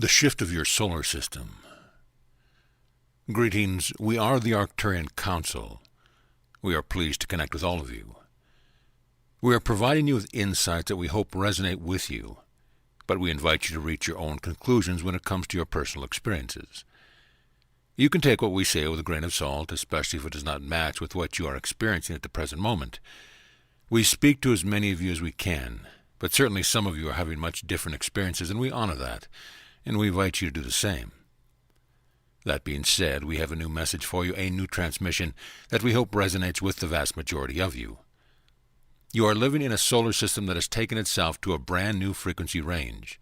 The shift of your solar system. Greetings, we are the Arcturian Council. We are pleased to connect with all of you. We are providing you with insights that we hope resonate with you, but we invite you to reach your own conclusions when it comes to your personal experiences. You can take what we say with a grain of salt, especially if it does not match with what you are experiencing at the present moment. We speak to as many of you as we can, but certainly some of you are having much different experiences, and we honor that, and we invite you to do the same. That being said, we have a new message for you, a new transmission that we hope resonates with the vast majority of you. You are living in a solar system that has taken itself to a brand new frequency range.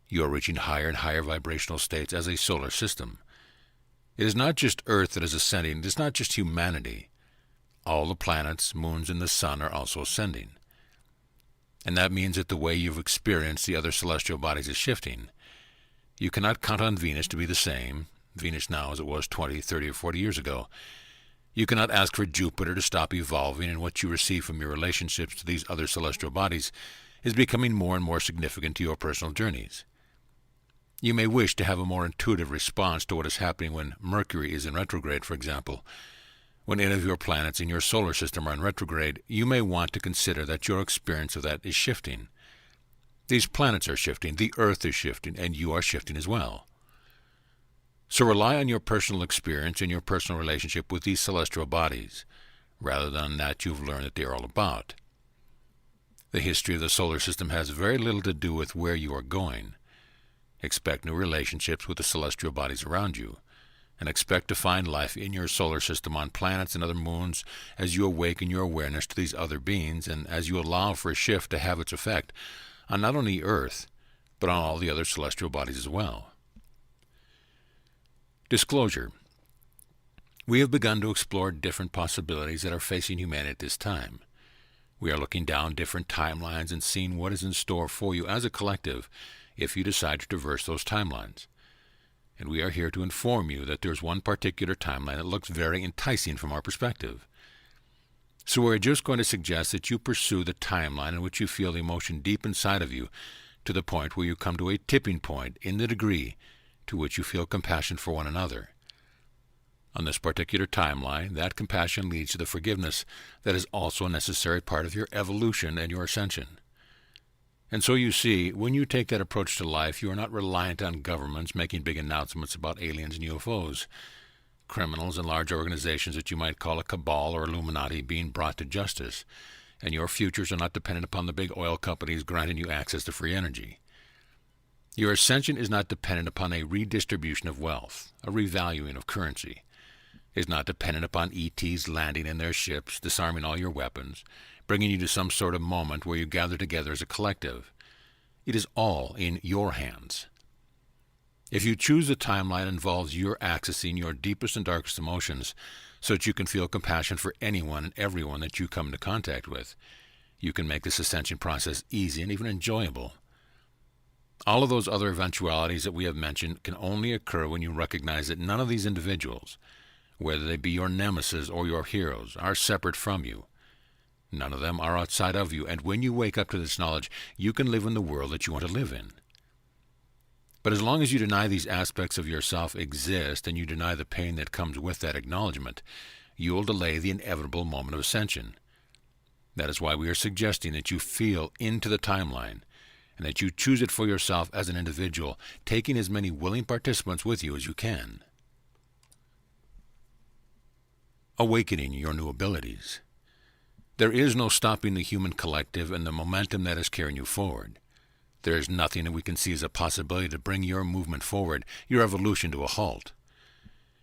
You are reaching higher and higher vibrational states as a solar system. It is not just Earth that is ascending, it is not just humanity. All the planets, moons, and the sun are also ascending. And that means that the way you've experienced the other celestial bodies is shifting. You cannot count on Venus to be the same, Venus now as it was 20, 30, or 40 years ago. You cannot ask for Jupiter to stop evolving, and what you receive from your relationships to these other celestial bodies is becoming more and more significant to your personal journeys. You may wish to have a more intuitive response to what is happening when Mercury is in retrograde, for example. When any of your planets in your solar system are in retrograde, you may want to consider that your experience of that is shifting. These planets are shifting, the Earth is shifting, and you are shifting as well. So rely on your personal experience and your personal relationship with these celestial bodies, rather than that you've learned that they are all about. The history of the solar system has very little to do with where you are going. Expect new relationships with the celestial bodies around you, and expect to find life in your solar system on planets and other moons as you awaken your awareness to these other beings and as you allow for a shift to have its effect on not only Earth, but on all the other celestial bodies as well. Disclosure. We have begun to explore different possibilities that are facing humanity at this time. We are looking down different timelines and seeing what is in store for you as a collective if you decide to traverse those timelines. And we are here to inform you that there's one particular timeline that looks very enticing from our perspective. So we're just going to suggest that you pursue the timeline in which you feel the emotion deep inside of you to the point where you come to a tipping point in the degree to which you feel compassion for one another. On this particular timeline, that compassion leads to the forgiveness that is also a necessary part of your evolution and your ascension. And so you see, when you take that approach to life, you are not reliant on governments making big announcements about aliens and UFOs, criminals and large organizations that you might call a cabal or Illuminati being brought to justice, and your futures are not dependent upon the big oil companies granting you access to free energy. Your ascension is not dependent upon a redistribution of wealth, a revaluing of currency. It is not dependent upon ETs landing in their ships, disarming all your weapons, bringing you to some sort of moment where you gather together as a collective. It is all in your hands. If you choose a timeline that involves your accessing your deepest and darkest emotions so that you can feel compassion for anyone and everyone that you come into contact with, you can make this ascension process easy and even enjoyable. All of those other eventualities that we have mentioned can only occur when you recognize that none of these individuals, whether they be your nemesis or your heroes, are separate from you. None of them are outside of you, and when you wake up to this knowledge, you can live in the world that you want to live in. But as long as you deny these aspects of yourself exist and you deny the pain that comes with that acknowledgement, you will delay the inevitable moment of ascension. That is why we are suggesting that you feel into the timeline and that you choose it for yourself as an individual, taking as many willing participants with you as you can. Awakening your new abilities. There is no stopping the human collective and the momentum that is carrying you forward. There is nothing that we can see as a possibility to bring your movement forward, your evolution to a halt.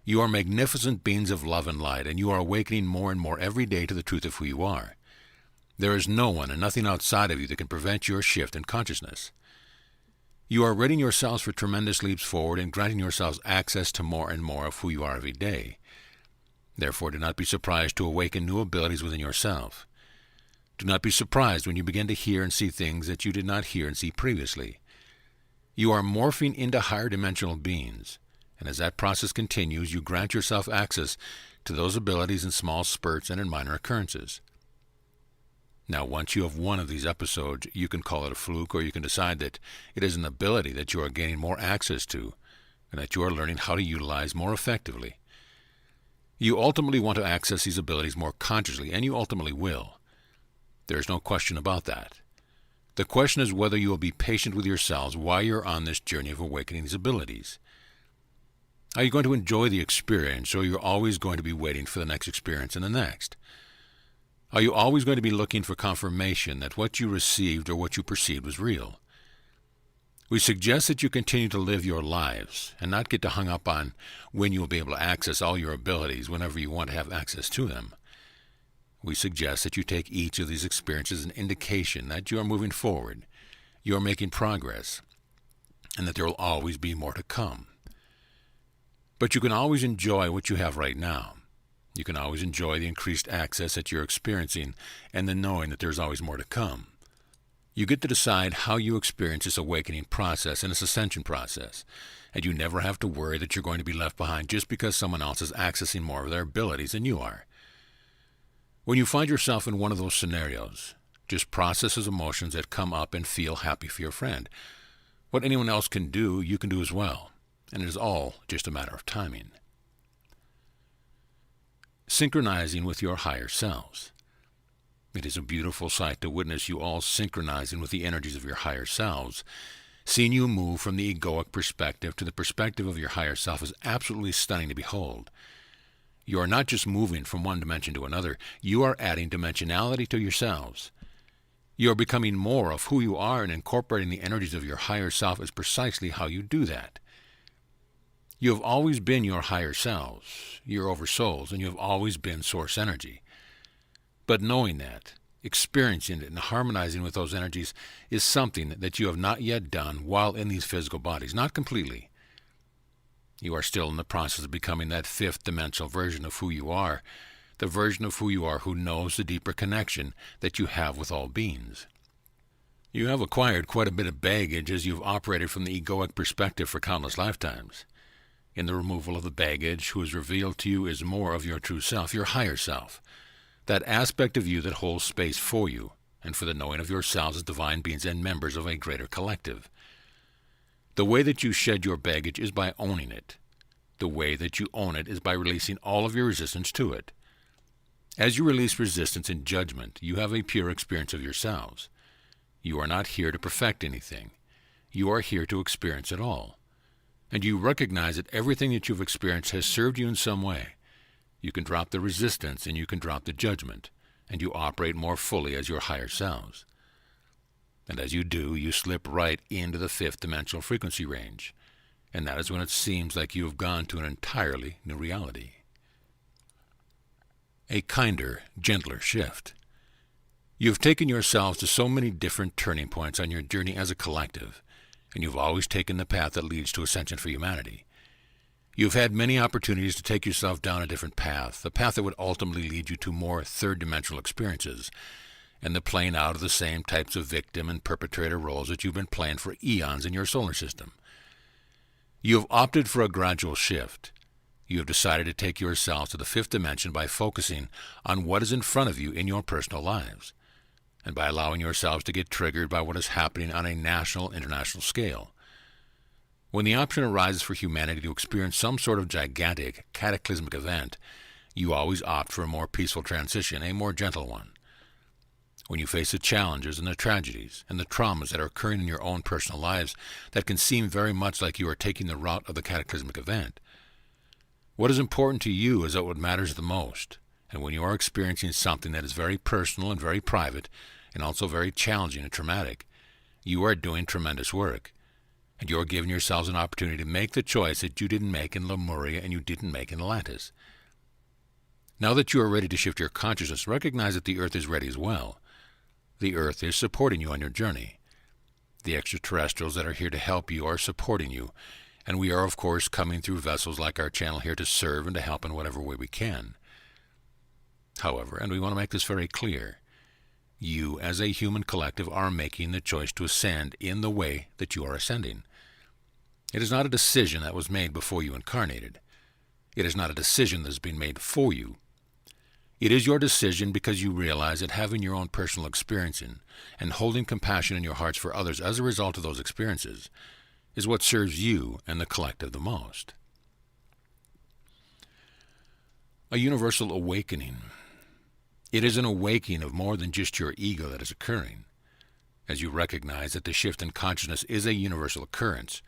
You are magnificent beings of love and light, and you are awakening more and more every day to the truth of who you are. There is no one and nothing outside of you that can prevent your shift in consciousness. You are readying yourselves for tremendous leaps forward and granting yourselves access to more and more of who you are every day. Therefore, do not be surprised to awaken new abilities within yourself. Do not be surprised when you begin to hear and see things that you did not hear and see previously. You are morphing into higher dimensional beings, and as that process continues, you grant yourself access to those abilities in small spurts and in minor occurrences. Now, once you have one of these episodes, you can call it a fluke, or you can decide that it is an ability that you are gaining more access to, and that you are learning how to utilize more effectively. You ultimately want to access these abilities more consciously, and you ultimately will. There is no question about that. The question is whether you will be patient with yourselves while you're on this journey of awakening these abilities. Are you going to enjoy the experience, or you're always going to be waiting for the next experience and the next? Are you always going to be looking for confirmation that what you received or what you perceived was real? We suggest that you continue to live your lives and not get hung up on when you will be able to access all your abilities whenever you want to have access to them. We suggest that you take each of these experiences as an indication that you are moving forward, you are making progress, and that there will always be more to come. But you can always enjoy what you have right now. You can always enjoy the increased access that you're experiencing and the knowing that there's always more to come. You get to decide how you experience this awakening process and this ascension process, and you never have to worry that you're going to be left behind just because someone else is accessing more of their abilities than you are. When you find yourself in one of those scenarios, just process those emotions that come up and feel happy for your friend. What anyone else can do, you can do as well, and it is all just a matter of timing. Synchronizing with your higher selves. It is a beautiful sight to witness you all synchronizing with the energies of your higher selves. Seeing you move from the egoic perspective to the perspective of your higher self is absolutely stunning to behold. You are not just moving from one dimension to another, you are adding dimensionality to yourselves. You are becoming more of who you are, and incorporating the energies of your higher self is precisely how you do that. You have always been your higher selves, your oversouls, and you have always been source energy. But knowing that, experiencing it, and harmonizing with those energies is something that you have not yet done while in these physical bodies, not completely. You are still in the process of becoming that fifth dimensional version of who you are, the version of who you are who knows the deeper connection that you have with all beings. You have acquired quite a bit of baggage as you've operated from the egoic perspective for countless lifetimes. In the removal of the baggage, who is revealed to you is more of your true self, your higher self, that aspect of you that holds space for you and for the knowing of yourselves as divine beings and members of a greater collective. The way that you shed your baggage is by owning it. The way that you own it is by releasing all of your resistance to it. As you release resistance and judgment, you have a pure experience of yourselves. You are not here to perfect anything. You are here to experience it all. And you recognize that everything that you've experienced has served you in some way. You can drop the resistance and you can drop the judgment, and you operate more fully as your higher selves. And as you do, you slip right into the fifth dimensional frequency range, and that is when it seems like you have gone to an entirely new reality. A kinder, gentler shift. You have taken yourselves to so many different turning points on your journey as a collective, and you've always taken the path that leads to ascension for humanity. You've had many opportunities to take yourself down a different path, the path that would ultimately lead you to more third-dimensional experiences, and the playing out of the same types of victim and perpetrator roles that you've been playing for eons in your solar system. You have opted for a gradual shift. You have decided to take yourselves to the fifth dimension by focusing on what is in front of you in your personal lives, and by allowing yourselves to get triggered by what is happening on a national, international scale. When the option arises for humanity to experience some sort of gigantic, cataclysmic event, you always opt for a more peaceful transition, a more gentle one. When you face the challenges and the tragedies and the traumas that are occurring in your own personal lives that can seem very much like you are taking the route of the cataclysmic event, what is important to you is what matters the most. And when you are experiencing something that is very personal and very private, and also very challenging and traumatic, you are doing tremendous work. And you are giving yourselves an opportunity to make the choice that you didn't make in Lemuria and you didn't make in Atlantis. Now that you are ready to shift your consciousness, recognize that the Earth is ready as well. The Earth is supporting you on your journey. The extraterrestrials that are here to help you are supporting you, and we are, of course, coming through vessels like our channel here to serve and to help in whatever way we can. However, and we want to make this very clear, you as a human collective are making the choice to ascend in the way that you are ascending. It is not a decision that was made before you incarnated. It is not a decision that has been made for you. It is your decision because you realize that having your own personal experience and holding compassion in your hearts for others as a result of those experiences is what serves you and the collective the most. A universal awakening. It is an awakening of more than just your ego that is occurring. As you recognize that the shift in consciousness is a universal occurrence,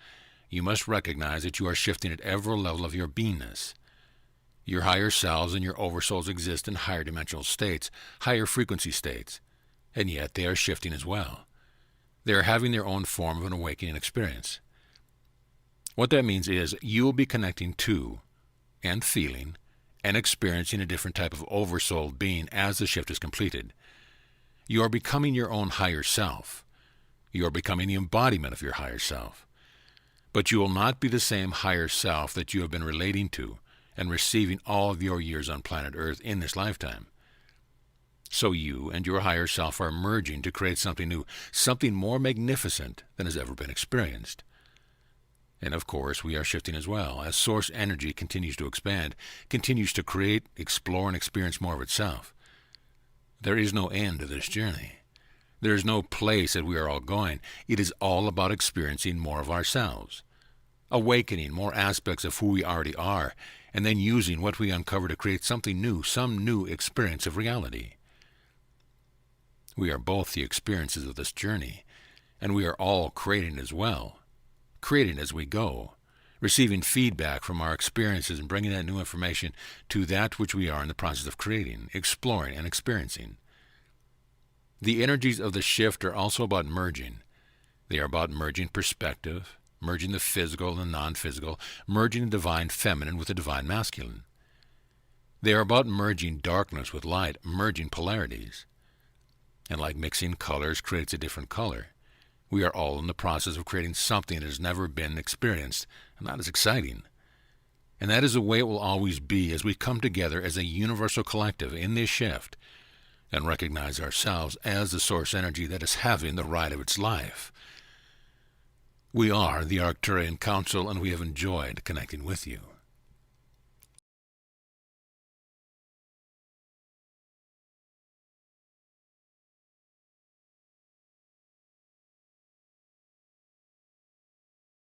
you must recognize that you are shifting at every level of your beingness. Your higher selves and your oversouls exist in higher dimensional states, higher frequency states, and yet they are shifting as well. They are having their own form of an awakening experience. What that means is you will be connecting to and feeling and experiencing a different type of oversoul being as the shift is completed. You are becoming your own higher self. You are becoming the embodiment of your higher self. But you will not be the same higher self that you have been relating to and receiving all of your years on planet Earth in this lifetime. So you and your higher self are merging to create something new, something more magnificent than has ever been experienced. And of course, we are shifting as well. As source energy continues to expand, continues to create, explore, and experience more of itself. There is no end to this journey. There is no place that we are all going. It is all about experiencing more of ourselves, awakening more aspects of who we already are, and then using what we uncover to create something new, some new experience of reality. We are both the experiences of this journey, and we are all creating as well, creating as we go, receiving feedback from our experiences and bringing that new information to that which we are in the process of creating, exploring, and experiencing. The energies of the shift are also about merging. They are about merging perspective, merging the physical and the non-physical, merging the divine feminine with the divine masculine. They are about merging darkness with light, merging polarities. And like mixing colors creates a different color, we are all in the process of creating something that has never been experienced, and that is exciting. And that is the way it will always be as we come together as a universal collective in this shift and recognize ourselves as the source energy that is having the ride of its life. We are the Arcturian Council, and we have enjoyed connecting with you.